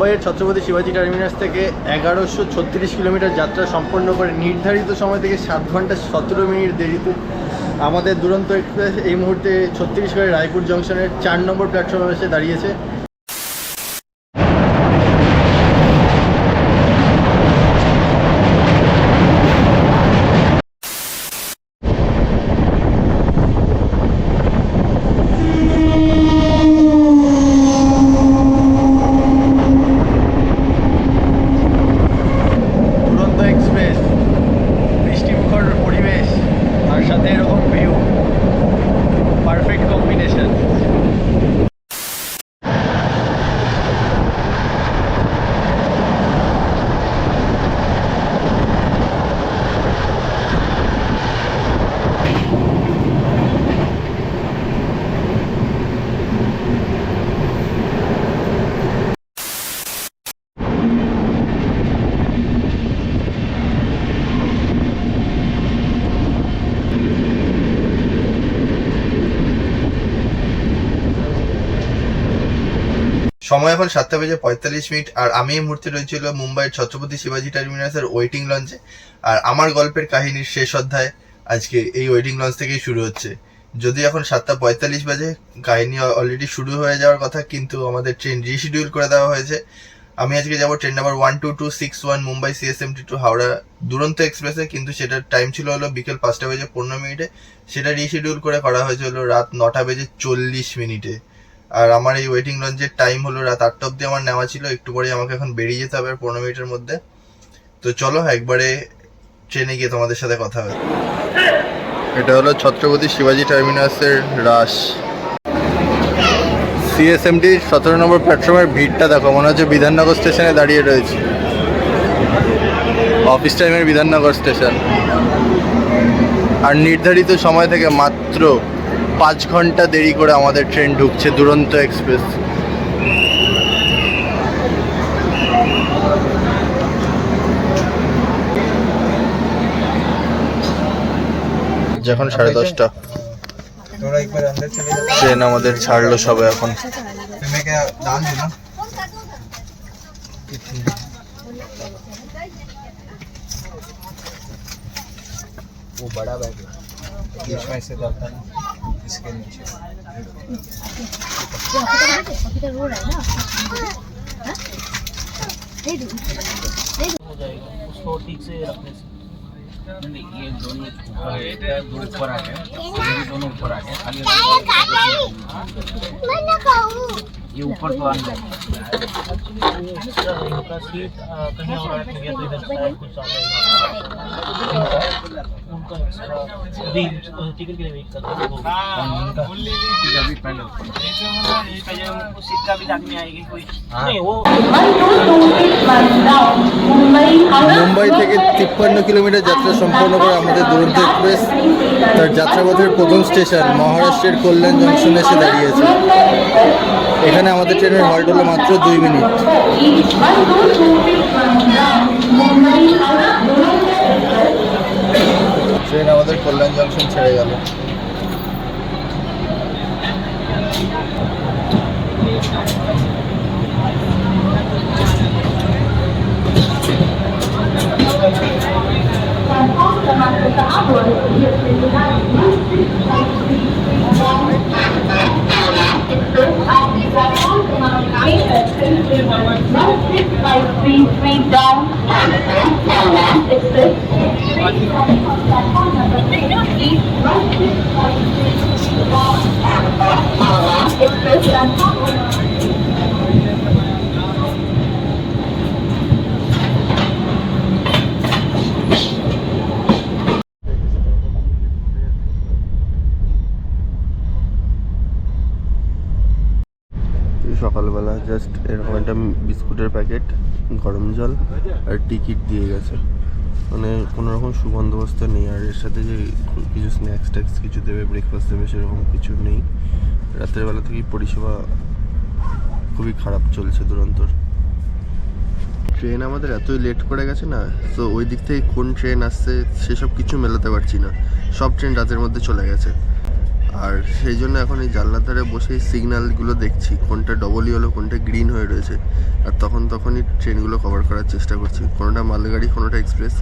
মুম্বাইয়ের ছত্রপতি শিবাজি টার্মিনাস থেকে 1136 কিলোমিটার যাত্রা সম্পন্ন করে নির্ধারিত সময় থেকে 7 ঘন্টা 17 মিনিট দেরিতে আমাদের দুরন্ত এক্সপ্রেস এই মুহূর্তে ছত্তিশগড়ের রায়পুর জংশনের 4 নম্বর প্ল্যাটফর্মে এসে দাঁড়িয়েছে। সময় এখন 7:45 আর আমি এই মুহূর্তে রয়েছিল মুম্বাইয়ের ছত্রপতি শিবাজি টার্মিনাসের ওয়েটিং লঞ্চে। আর আমার গল্পের কাহিনীর শেষ অধ্যায় আজকে এই ওয়েটিং লঞ্চ থেকেই শুরু হচ্ছে। যদি এখন 7:45 বাজে, কাহিনী অলরেডি শুরু হয়ে যাওয়ার কথা, কিন্তু আমাদের ট্রেন রিশিডিউল করে দেওয়া হয়েছে। আমি আজকে যাব train number 12261 Mumbai CSMT to Howrah Duronto এক্সপ্রেসে, কিন্তু সেটার টাইম ছিল হলো বিকেল 5:15 সেটা রিশিডিউল করে করা হয়েছে হলো রাত 9:40। আর আমার এই ওয়েটিং লঞ্চের টাইম হলো রাত 8টা অব্দি আমার নেওয়া ছিল। একটু পরে আমাকে এখন বেরিয়ে যেতে হবে 15 মিনিটের মধ্যে। তো চলো একবারে ট্রেনে গিয়ে তোমাদের সাথে কথা হবে। এটা হলো ছত্রপতি শিবাজি টার্মিনাসের রাশ। CSMT 17 নম্বর প্ল্যাটফর্মের ভিড়টা দেখো, মনে হচ্ছে বিধাননগর স্টেশনে দাঁড়িয়ে রয়েছে। অফিস টাইমের বিধাননগর স্টেশন। আর নির্ধারিত সময় থেকে মাত্র 5 ঘন্টা দেরি করে আমাদের ট্রেন ঢুকছে দুরন্ত এক্সপ্রেস। যখন 10:30 ট্রেন আমাদের ছাড়লো সবে এখন। वो बड़ा बैग है, बीच में से जाता है इसके नीचे। हो जाएगा उसको ठीक से रखने से। नहीं, ये दोनों ऊपर आ गए, ये दोनों ऊपर आ गए। खाली ये ऊपर तो आ गया। इनका सीट कहीं और रख गया तो इधर शायद कुछ आ जाएगा। उनका एक्स्ट्रा अभी टिकट के लिए वेट कर रहे हैं। उनका अभी पहले सीट का भी दाग में आएगी कोई नहीं। वो মুম্বাই থেকে 53 কিলোমিটার যাত্রা সম্পন্ন করে আমাদের দুরন্ত এক্সপ্রেস তার যাত্রাপথের প্রথম স্টেশন মহারাষ্ট্রের কল্যাণ জংশনে এসে দাঁড়িয়েছে। এখানে আমাদের ট্রেনের হল্ট হলো মাত্র 2 মিনিট। ট্রেন আমাদের কল্যাণ জংশন ছেড়ে গেল। সকালবেলা জাস্ট এরকম একটা বিস্কুটের প্যাকেট, গরম জল আর টিকিট দিয়ে গেছে। মানে কোনো রকম সুবন্দোবস্ত নেই। আর এর সাথে যে কিছু স্ন্যাক্স ট্যাক্স কিছু দেবে, ব্রেকফাস্ট দেবে, সেরকম কিছু নেই। রাতের বেলা থেকেই পরিষেবা খুবই খারাপ চলছে দুরন্তর। ট্রেন আমাদের এতই লেট করে গেছে না, তো ওই দিক থেকে কোন ট্রেন আসছে সেসব কিছু মেলাতে পারছি না। সব ট্রেন রাতের মধ্যে চলে গেছে। আর সেই জন্য এখন এই জানলার ধারে বসেই সিগন্যালগুলো দেখছি, কোনটা ডবল ইয়েলো কোনটা গ্রিন হয়ে রয়েছে। আর তখনই ট্রেনগুলো কভার করার চেষ্টা করছি, কোনোটা মালগাড়ি কোনোটা এক্সপ্রেস।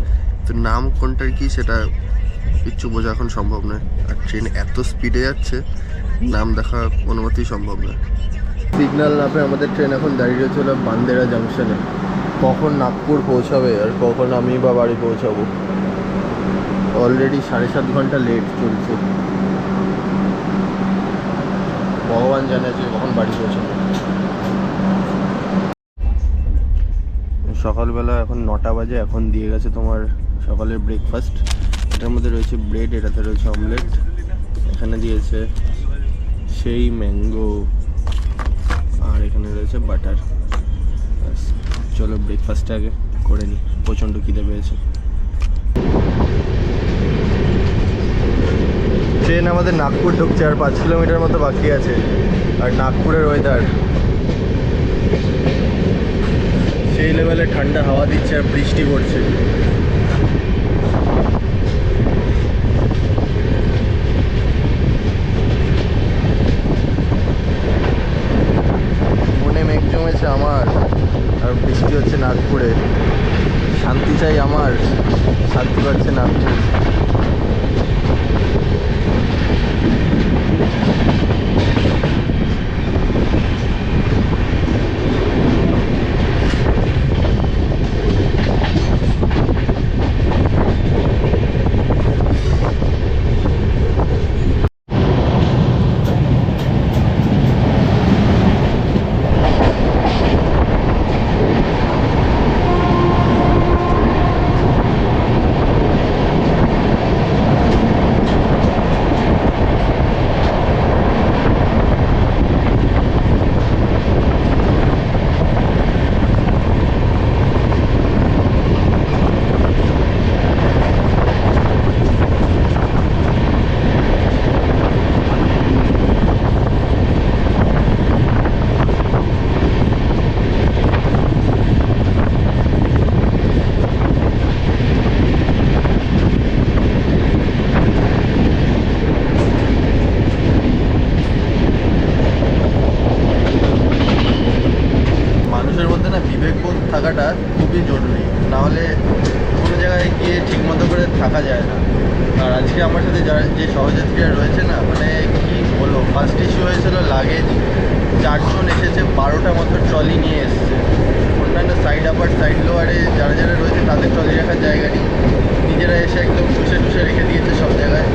তো নাম কোনটার কি সেটা কিচ্ছু বোঝা এখন সম্ভব নয়। আর ট্রেন এত স্পিডে যাচ্ছে, নাম দেখা কোনো মতেই সম্ভব নয়। সিগন্যাল না পেয়ে আমাদের ট্রেন এখন দাঁড়িয়ে রয়েছিল বান্দেরা জাংশনে। কখন নাগপুর পৌঁছাবে আর কখন আমি বা বাড়ি পৌঁছাবো। অলরেডি 7.5 ঘন্টা লেট চলছে। ভগবান জানে যে কখন বাড়ি পৌঁছাবো। সকালবেলা এখন 9টা বাজে। এখন দিয়ে গেছে তোমার সকালের ব্রেকফাস্ট। এটার মধ্যে রয়েছে ব্রেড, এটাতে রয়েছে অমলেট, এখানে দিয়েছে সেই ম্যাঙ্গো, আর এখানে রয়েছে বাটার। চলো ব্রেকফাস্টটা আগে করে নিই, প্রচণ্ড খিদে পেয়েছে। ট্রেন আমাদের নাগপুর ঢুকছে, আর 5 কিলোমিটার মতো বাকি আছে। আর নাগপুরের ওয়েদার সেই লেভেলে ঠান্ডা হাওয়া দিচ্ছে আর বৃষ্টি পড়ছে। মনে মেঘ জমেছে আমার, আর বৃষ্টি হচ্ছে নাগপুরে। শান্তি চাই আমার, শান্তি পাচ্ছে নাগপুর। থাকাটা খুবই জরুরি, নাহলে কোনো জায়গায় গিয়ে ঠিকমতো করে থাকা যায় না। আর আজকে আমার সাথে যারা যে সহযাত্রীরা রয়েছে না, মানে কি বলবো, ফার্স্ট ইস্যু হয়েছিল লাগেজ। 4 জন এসেছে, 12টা মতো ট্রলি নিয়ে এসছে। অন্যান্য সাইড আপার সাইড লোয়ারে যারা যারা রয়েছে তাদের ট্রলি রাখার জায়গা নেই, নিজেরা এসে একদম টুসে রেখে দিয়েছে সব জায়গায়।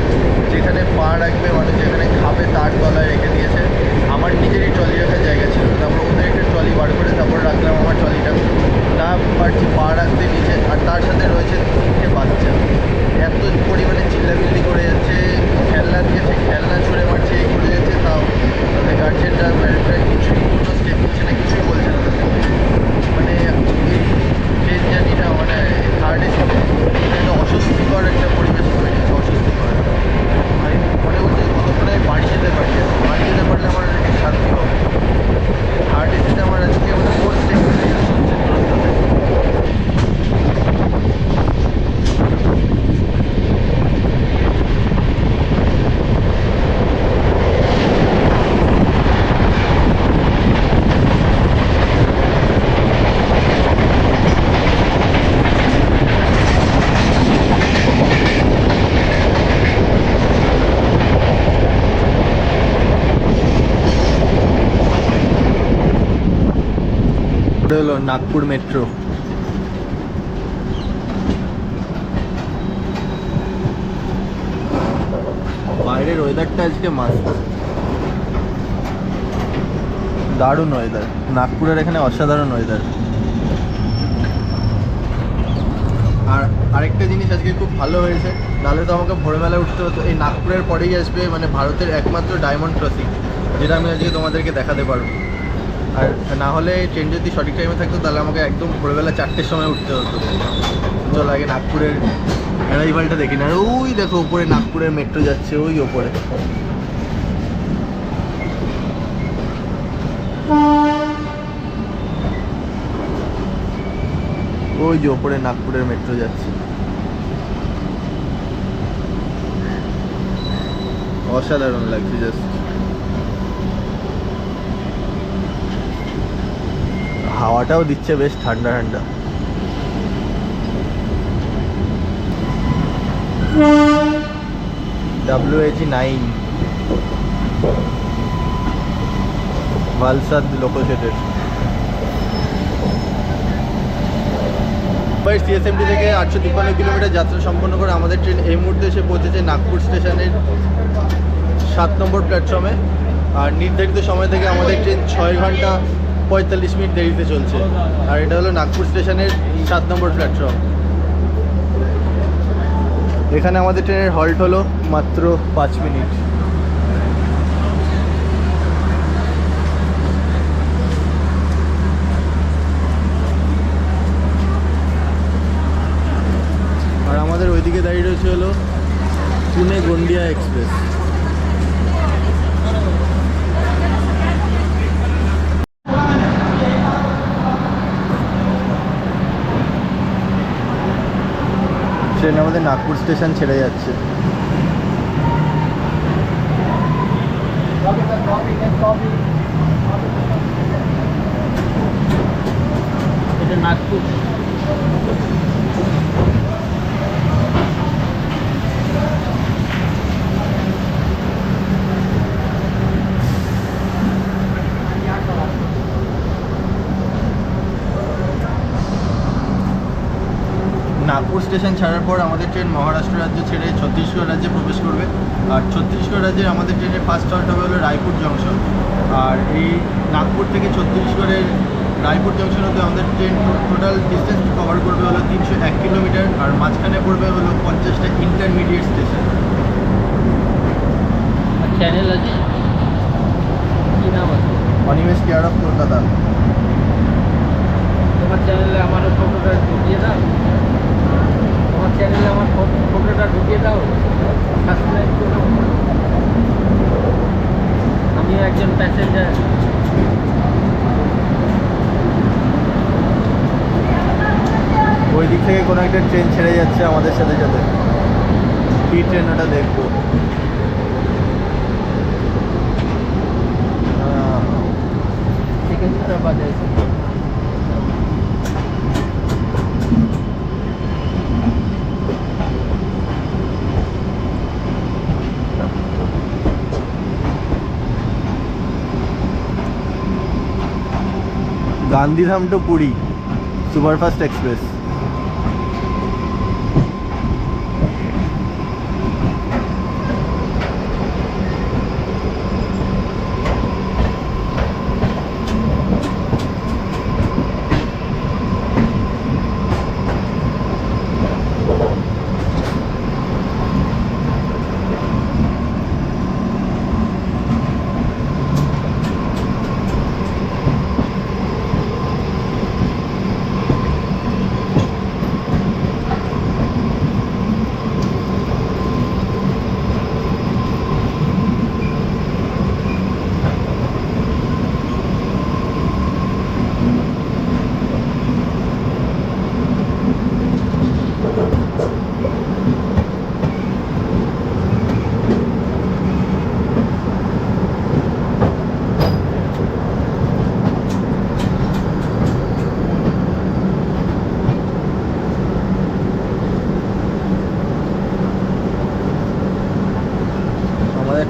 যেখানে পা রাখবে মানুষ, যেখানে খাবে তার তলায় রেখে দিয়েছে। আমার নিজেরই ট্রলি রাখার জায়গা ছিল, তারপর ওদের একটা ট্রলি বার করে তারপর রাখলাম আমার ট্রলিটা। না পারছি পা রাখতে নিচে, আর তার সাথে রয়েছে 3টে বাচ্চা। এত পরিমাণে চিল্লামিল্লি করে যাচ্ছে, খেলনা দিয়েছে, খেলনা ছুঁড়ে মারছে, এই করে যাচ্ছে। তাও তাদের গার্জেনরা প্যারেন্টরা কিছুই কোনো স্টেপ নিচ্ছে না, কিছুই বলছে না তাদের। মানে এই ট্রেন জার্নিটা মানে থার্ড এসিতে একটা অস্বস্তিকর একটা পরিবেশ তৈরি, অস্বস্তিকর। আমি মনে করছি কতক্ষণে আমি বাড়ি যেতে পারি, বাড়ি যেতে পারলে আমার একটু শান্তি হবে। থার্ড এসিতে আমার আজকে মানে 4th এক্সপিরিয়েন্স হচ্ছে দূরত্বতে। হলো নাগপুর মেট্রো। বাইরের ওয়েদারটা আজকে মাস্ত, দারুণ ওয়েদার। নাগপুরের এখানে অসাধারণ ওয়েদার। আর আরেকটা জিনিস আজকে খুব ভালো হয়েছে, নাহলে তো আমাকে ভোরবেলা উঠতে হতো। এই নাগপুরের পরেই আসবে মানে ভারতের একমাত্র ডায়মন্ড ক্রসিং, যেটা আমি আজকে তোমাদেরকে দেখাতে পারবো। আর না হলে ট্রেন যদি সঠিক টাইমে থাকতো তাহলে আমাকে একদম ভোরবেলা 4টের সময় উঠতে হতো। চলো আগে নাগপুরের অ্যারাইভালটা দেখি না। আর ওই দেখো উপরে নাগপুরের মেট্রো যাচ্ছে, ওই ওপরে। ওই যে ওপরে নাগপুরের মেট্রো যাচ্ছে, অসাধারণ লাগছে জাস্ট। হাওয়াটাও দিচ্ছে বেশ ঠান্ডা ঠান্ডা। WAG9 ভালসাদ লোকোশেডের CSMT থেকে 853 কিলোমিটার যাত্রা সম্পন্ন করে আমাদের ট্রেন এই মুহূর্তে এসে পৌঁছেছে নাগপুর স্টেশনের 7 নম্বর প্ল্যাটফর্মে। আর নির্ধারিত সময় থেকে আমাদের ট্রেন 6 ঘন্টা 45 মিনিট দেরিতে চলছে। আর এটা হলো নাগপুর স্টেশনের 7 নম্বর প্ল্যাটফর্ম। এখানে আমাদের ট্রেনের হল্ট হলো মাত্র 5 মিনিট। আর আমাদের ওইদিকে দাঁড়িয়ে রয়েছে হলো পুনে গন্ডিয়া এক্সপ্রেস। ট্রেন আমাদের নাগপুর স্টেশন ছেড়ে যাচ্ছে। এটা নাগপুর। নাগপুর স্টেশন ছাড়ার পর আমাদের ট্রেন মহারাষ্ট্র রাজ্য ছেড়ে ছত্তিশগড় রাজ্যে প্রবেশ করবে। আর ছত্তিশগড় রাজ্যের আমাদের ট্রেনের ফার্স্ট হল্ট হবে হলো রায়পুর জংশন। আর এই নাগপুর থেকে ছত্তিশগড়ের রায়পুর জংশন অব্দি আমাদের ট্রেন টোটাল ডিস্টেন্স কভার করবে হলো 301 কিলোমিটার। আর মাঝখানে পড়বে হলো 50টা ইন্টারমিডিয়েট স্টেশন। চ্যানেল আছে, কি নাম আছে? Animesh care of Kolkata. তোমার চ্যানেলে আমার ফটোটা ঢুকিয়ে দাও, তোমার চ্যানেলে আমার ফটোটা ঢুকিয়ে দাও, সাবস্ক্রাইব করো। আমিও একজন প্যাসেঞ্জার। ওই দিক থেকে কোনো একটা ট্রেন ছেড়ে যাচ্ছে আমাদের সাথে সাথে। কি ট্রেন ওটা দেখবো। সেকেন্ডটা বাজে Gandhidham to Puri superfast express.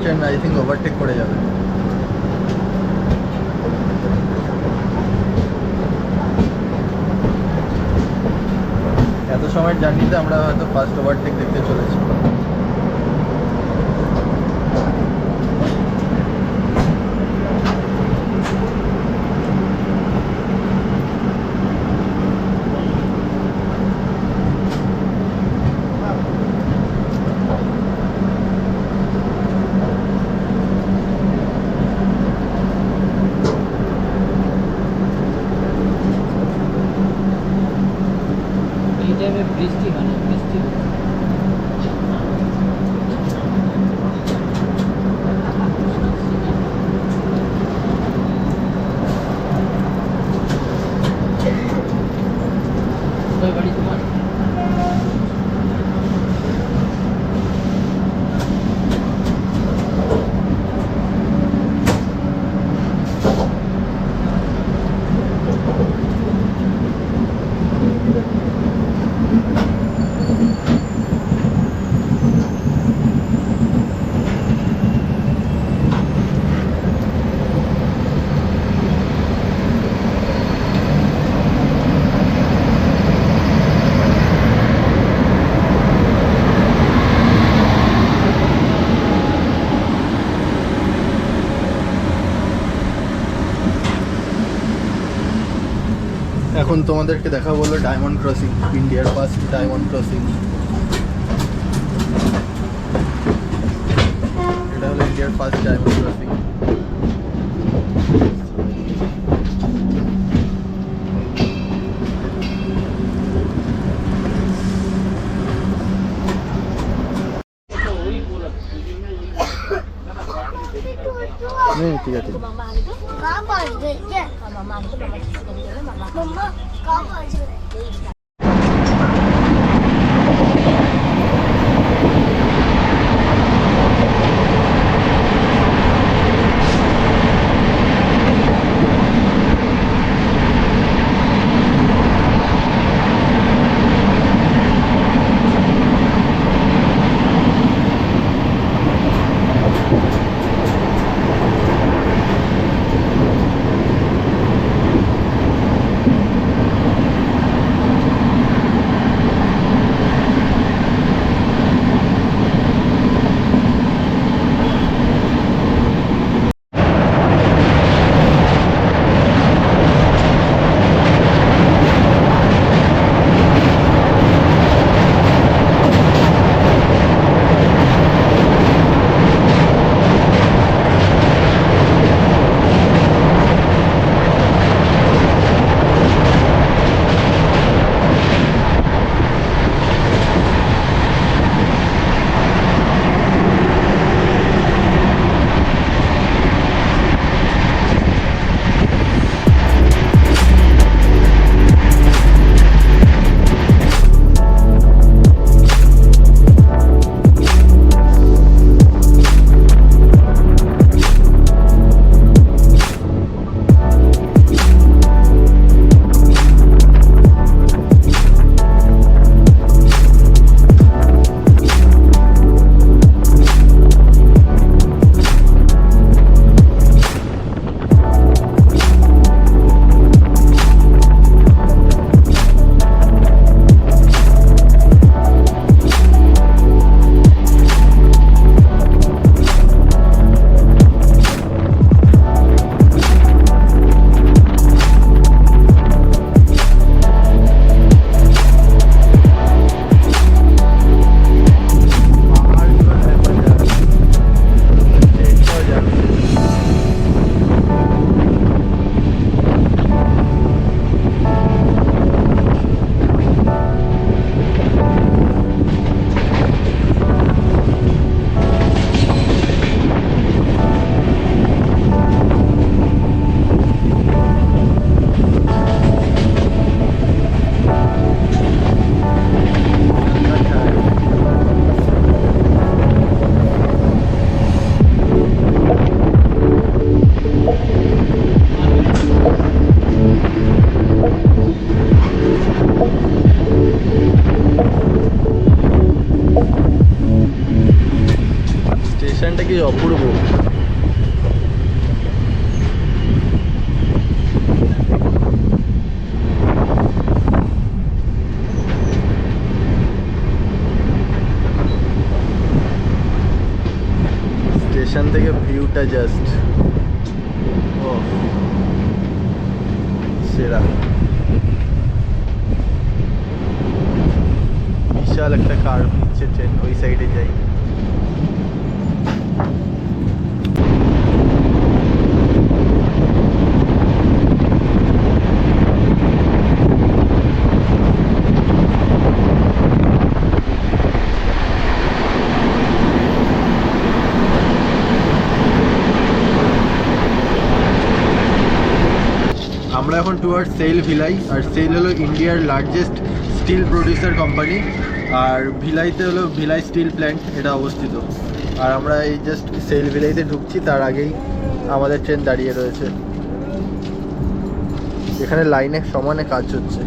Train I think overtake করে যাবে। এত সময়ের জার্নিতে আমরা হয়তো ফার্স্ট ওভারটেক দেখতে চলেছি। বৃষ্টি হয় না, বৃষ্টি এখন তোমাদেরকে দেখাবো হলো ডায়মন্ড ক্রসিং, ইন্ডিয়ার ফার্স্ট ডায়মন্ড ক্রসিং। এটা হলো ইন্ডিয়ার ফার্স্ট ডায়মন্ড ক্রসিং। ঠিক আছে। স্টেশনটা কি অপূর্ব। স্টেশন থেকে ভিউটা জাস্ট ও সেরা। বিশাল একটা কার্ভ নিচ্ছে ট্রেন, ওই সাইডে যাই। আমরা এখন টুয়ার্ডস সেল ভিলাই, আর সেল হলো ইন্ডিয়ার লার্জেস্ট স্টিল প্রডিউসার কোম্পানি, আর ভিলাইতে হলো ভিলাই স্টিল প্ল্যান্ট এটা অবস্থিত। আর আমরা এই জাস্ট সেল ভিলাইতে ঢুকছি, তার আগেই আমাদের ট্রেন দাঁড়িয়ে রয়েছে। এখানে লাইনে সমানে কাজ হচ্ছে।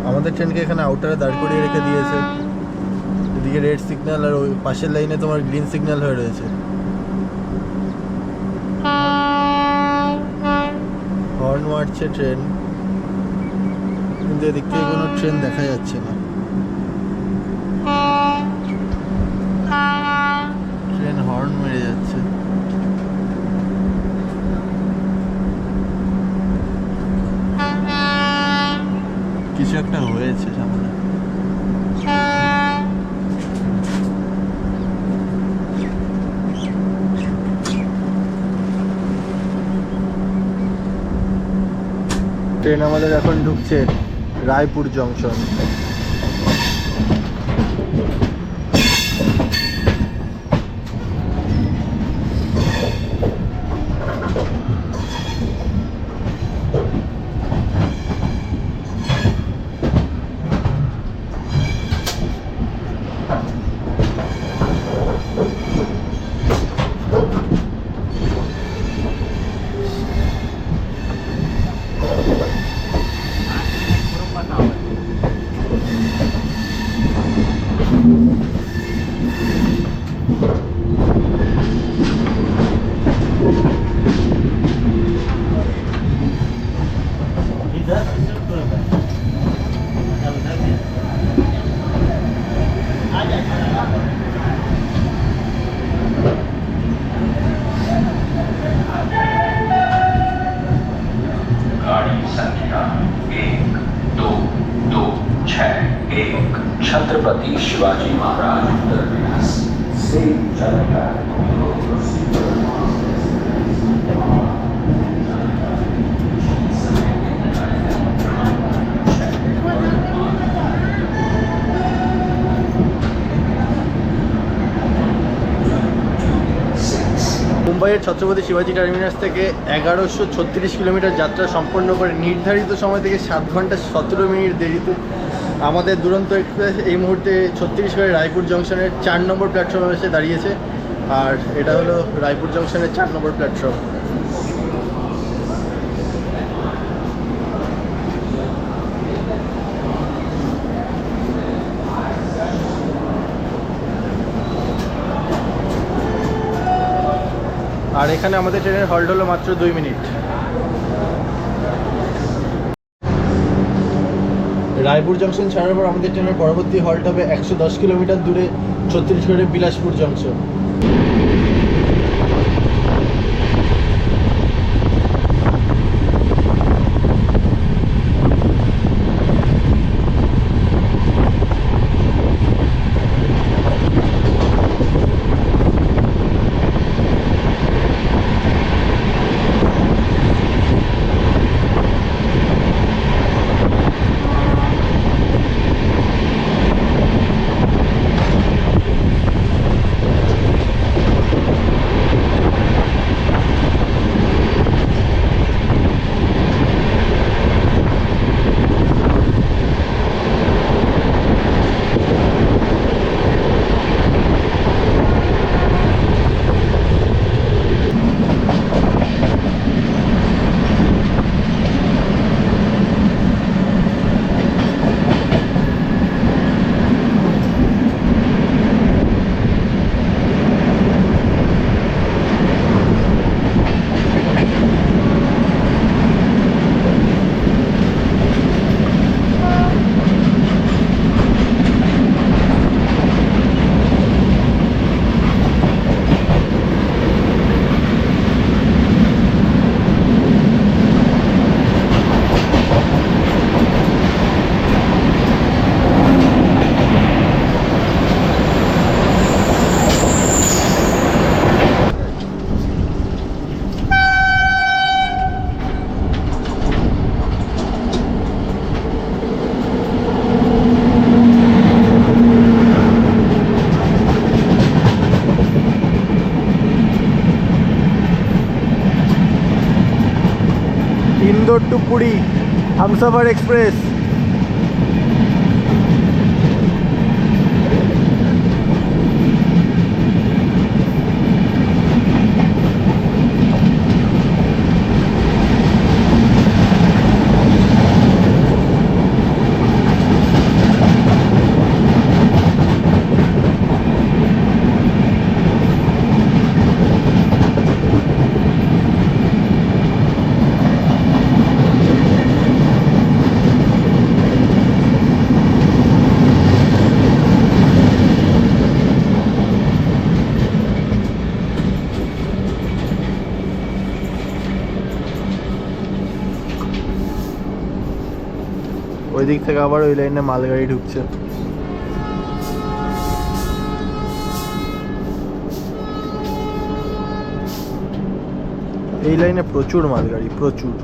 আমাদের ট্রেনকে এখানে আউটারে দাঁড় করিয়ে রেখে দিয়েছে। এদিকে রেড সিগন্যাল, আর ওই পাশের লাইনে তোমার গ্রিন সিগন্যাল হয়ে রয়েছে। হর্ন মারছে ট্রেন, কিন্তু এদিক থেকে কোনো ট্রেন দেখা যাচ্ছে না। ট্রেন হর্ন মেরে যাচ্ছে। কিছু একটা হয়েছে সামনে। ট্রেন আমাদের এখন ঢুকছে রায়পুর জংশন। छत्रपति शिवाजी महाराज टर्मिनस से चलेगा। মুম্বাইয়ের ছত্রপতি শিবাজি টার্মিনাস থেকে 1136 কিলোমিটার যাত্রা সম্পন্ন করে নির্ধারিত সময় থেকে 7 ঘন্টা 17 মিনিট দেরিতে আমাদের দুরন্ত এক্সপ্রেস এই মুহূর্তে ছত্তিশগড়ের রায়পুর জংশনের 4 নম্বর প্ল্যাটফর্মে এসে দাঁড়িয়েছে। আর এটা হলো রায়পুর জংশনের 4 নম্বর প্ল্যাটফর্ম। আর এখানে আমাদের ট্রেনের হল্ট হলো মাত্র 2 মিনিট। রায়পুর জংশন ছাড়ার পর আমাদের ট্রেনের পরবর্তী হল্ট হবে 110 কিলোমিটার দূরে ছত্তিশগড়ের Bilaspur junction. Indore to Puri Humsafar express. ওইদিক থেকে আবার ওই লাইনে মালগাড়ি ঢুকছে। এই লাইনে প্রচুর মালগাড়ি, প্রচুর।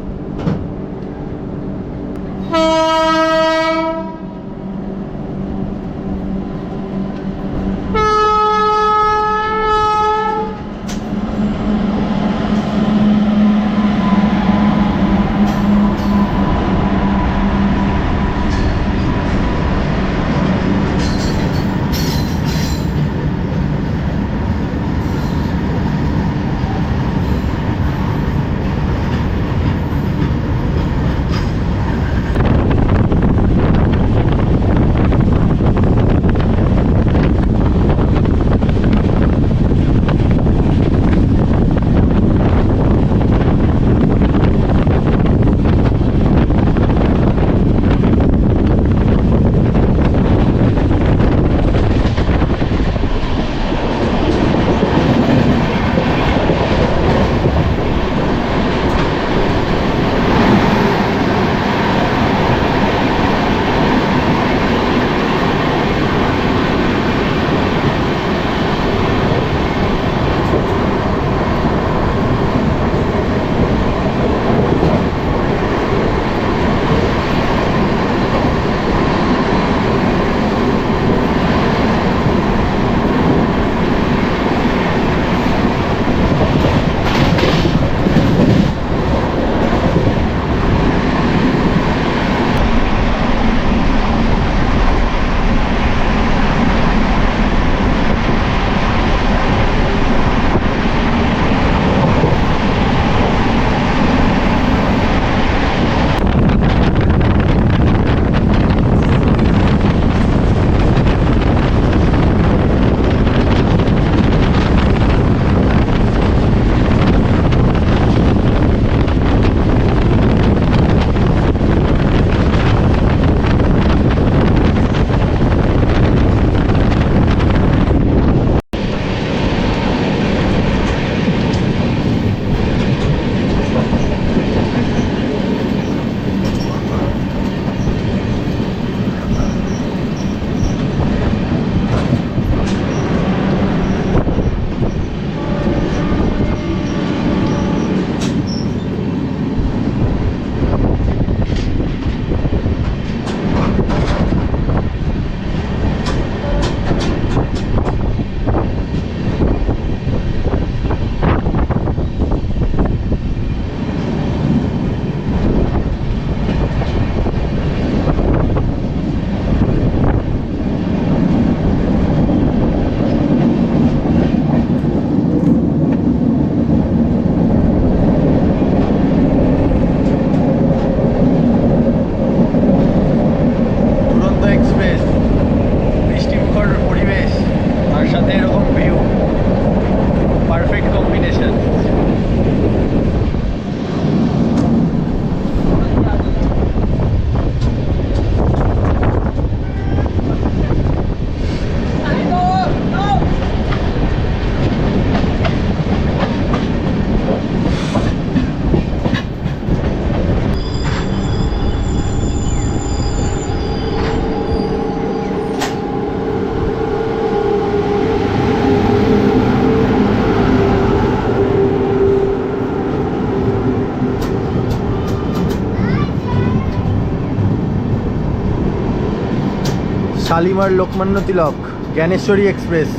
শালিমার লোকমান্য তিলক জ্ঞানেশ্বরী এক্সপ্রেস।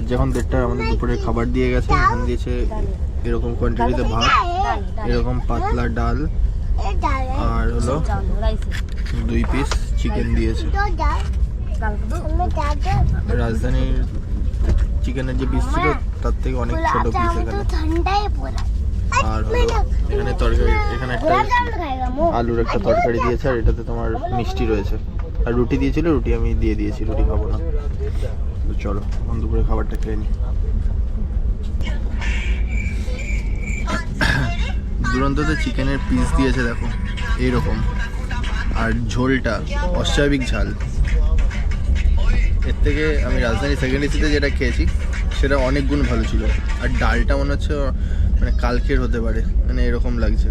বাজে এখন 1:30, আমাদের দুপুরের খাবার দিয়ে গেছে। এখানে দিয়েছে এরকম কোয়ান্টিটিতে ভাত, এরকম পাতলা ডাল, আর হলো 2 পিস চিকেন দিয়েছে। রাজধানীর চিকেনের যে পিস ছিল তার থেকে অনেক ছোট পিস এখানে। আর হলো এখানে তরকারি, এখানে একটা আলুর একটা তরকারি দিয়েছে, আর এটাতে তোমার মিষ্টি রয়েছে। আর রুটি দিয়েছিল, রুটি আমি দিয়ে দিয়েছি, রুটি খাবো না। তো চলো দুপুরে খাবারটা খেয়ে নিই। দুরন্ততে চিকেনের পিস দিয়েছে দেখো এইরকম, আর ঝোলটা অস্বাভাবিক ঝাল। এর থেকে আমি রাজধানী সেকেন্ড এসিতে যেটা খেয়েছি সেটা অনেক গুণ ভালো ছিল। আর ডালটা মনে হচ্ছে মানে কালকের হতে পারে, মানে এরকম লাগছে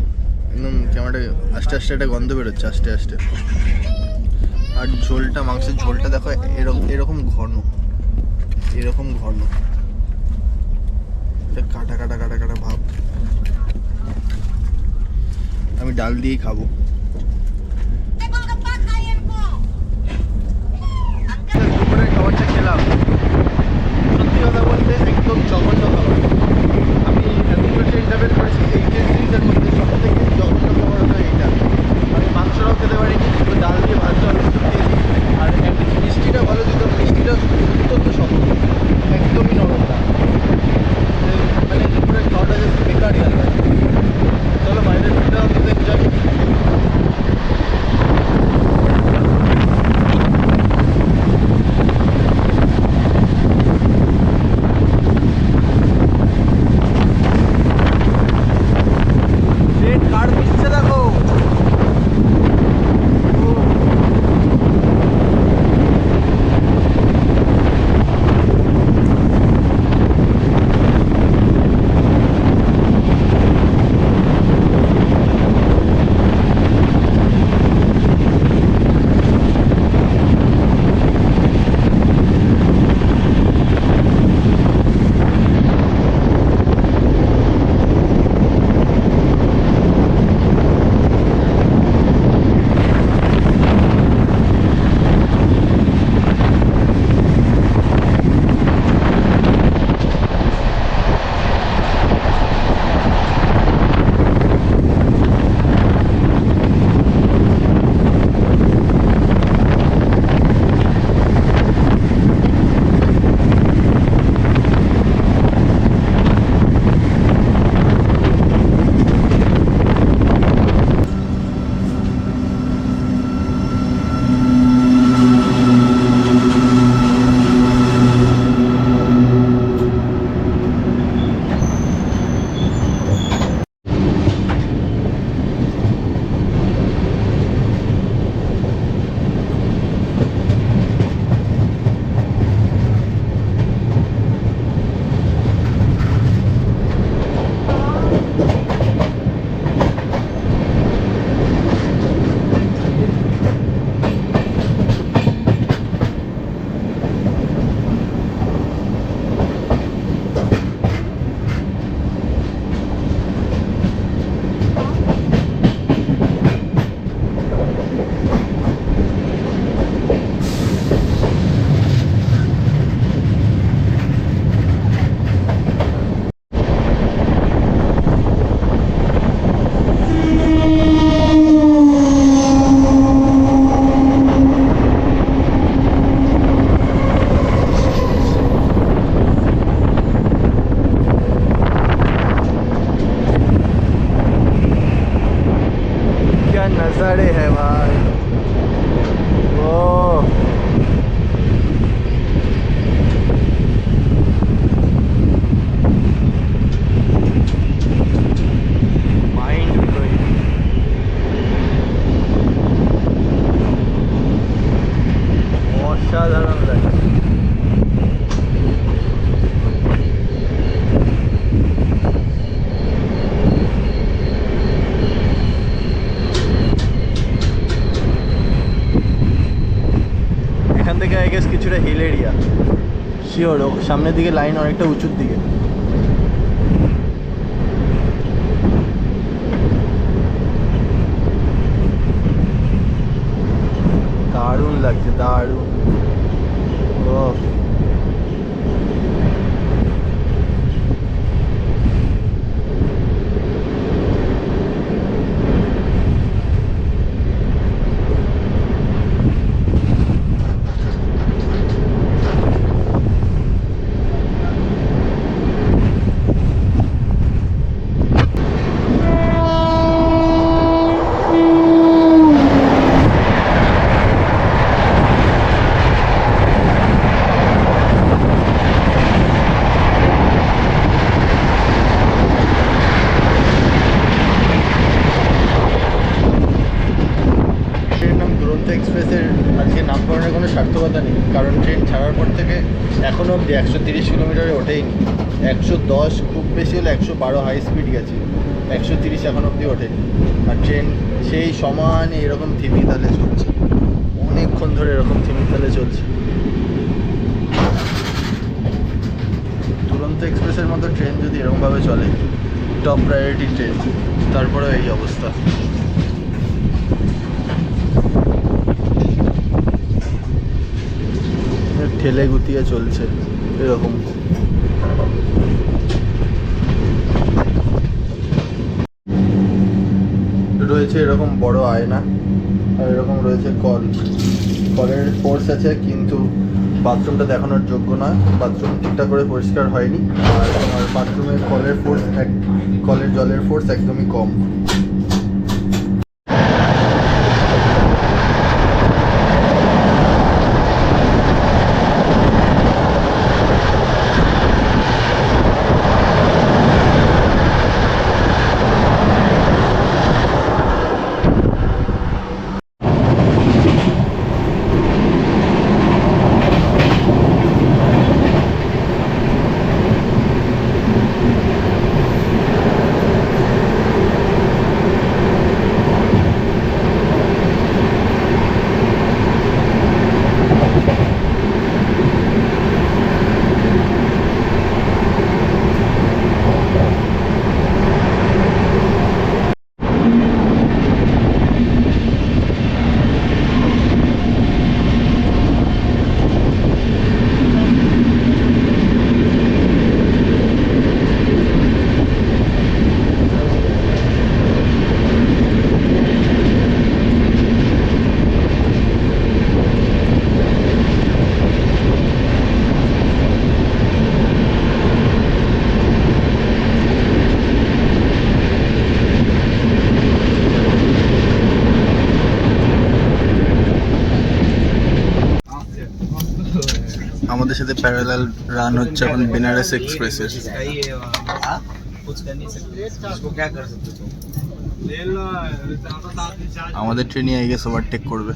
একদম কেমন আস্তে আস্তে একটা গন্ধ বেরোচ্ছে আস্তে আস্তে। আর ঝোলটা, মাংসের ঝোলটা দেখো এরকম এরকম ঘন, এরকম ঘন, কাটা কাটা কাটা কাটা ভাব। আমি ডাল দিয়েই খাবো। দুপুরের খাবারটা খেলাম, সত্যি কথা বলতে একদম জঘন্য খাবার। আমি এতগুলো ইন্টারভেল করেছি, 8 সিরিজের মধ্যে সব থেকে জঘন্য খাবার হলো এইটা। আমি মাংসটাও খেতে পারিনি, শুধু ডাল দিয়ে ভাত জল দিয়েছি। আর মিষ্টিটা ভালো দিত, মিষ্টিটা অত্যন্ত শক্ত, একদমই নরম না। মানে দুপুরের খাওয়াটা জাস্ট বেকারই আছে। চলো বাইরের ফুডটা অন্তত এনজয়। কার দিচ্ছে দেখো, नजारे है भाई। ओ माइंड ब्लोइंग। অসাধারণ লাগে। এখান থেকে আই গেস কিছুটা হিল এরিয়া, শিওর সামনের দিকে লাইন অনেকটা উঁচুর দিকে। দারুণ লাগছে, দারুণ। ও দুরন্ত এক্সপ্রেসের আজকে নামকরণের কোনো সার্থকতা নেই, কারণ ট্রেন ছাড়ার পর থেকে এখনও অবধি 130 কিলোমিটারে ওঠেইনি। 110 খুব বেশি হলে 112 হাই স্পিড গেছে, 130 এখন অবধি ওঠেনি। আর ট্রেন সেই সমান এরকম থিমি তালে চলছে, অনেকক্ষণ ধরে এরকম থিমি তালে চলছে। দুরন্ত এক্সপ্রেসের মতো ট্রেন যদি এরকমভাবে চলে, টপ প্রায়োরিটি ট্রেন, তারপরেও এই অবস্থা। ঠেলে গুতিয়ে চলছে এরকম। রয়েছে এরকম বড় আয়না, আর এরকম রয়েছে কল। কলের ফোর্স আছে কিন্তু বাথরুমটা দেখানোর যোগ্য না, বাথরুম ঠিকঠাক করে পরিষ্কার হয়নি। আর আমার বাথরুমের কলের জলের ফোর্স একদমই কম। আমাদের সাথে প্যারালাল রান হচ্ছে এখন বেনারস এক্সপ্রেসের। আমাদের ট্রেনই আই গেস ওভারটেক করবে।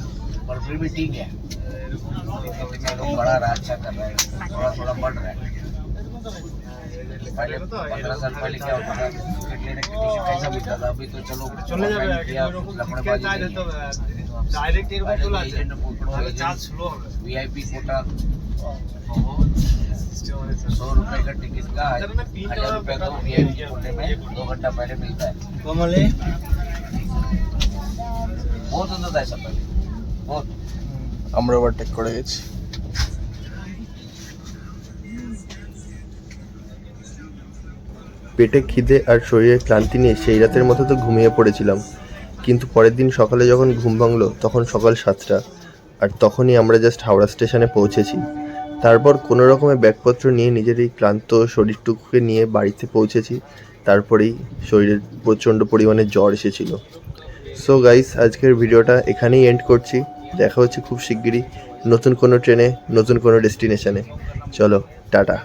पहले 15 साल पहले क्या होता था, टिकट लेने के लिए कैसा मिलता था, अभी तो चलो चले जावे डायरेक्ट एजेंट वीआईपी कोटा 100 रुपए का टिकट का 1000 रुपए का वीआईपी कोटे में 2 घंटा पहले मिलता है। कमले बहुत होता था ऐसा पहले, बहुत। আমরা ওভারটেক করে গেছি। পেটে খিদে আর শরীরে ক্লান্তি নিয়ে সেই রাতের মতো তো ঘুমিয়ে পড়েছিলাম, কিন্তু পরের দিন সকালে যখন ঘুম ভাঙলো তখন সকাল 7টা, আর তখনই আমরা জাস্ট হাওড়া স্টেশনে পৌঁছেছি। তারপর কোনো রকমের ব্যাগপত্র নিয়ে নিজের এই ক্লান্ত শরীরটুকুকে নিয়ে বাড়িতে পৌঁছেছি। তারপরেই শরীরে প্রচণ্ড পরিমাণে জ্বর এসেছিলো। সো গাইস, আজকের ভিডিওটা এখানেই এন্ড করছি। দেখা হচ্ছে খুব শিগগিরই নতুন কোনো ট্রেনে, নতুন কোনো ডেস্টিনেশনে। চলো, টাটা।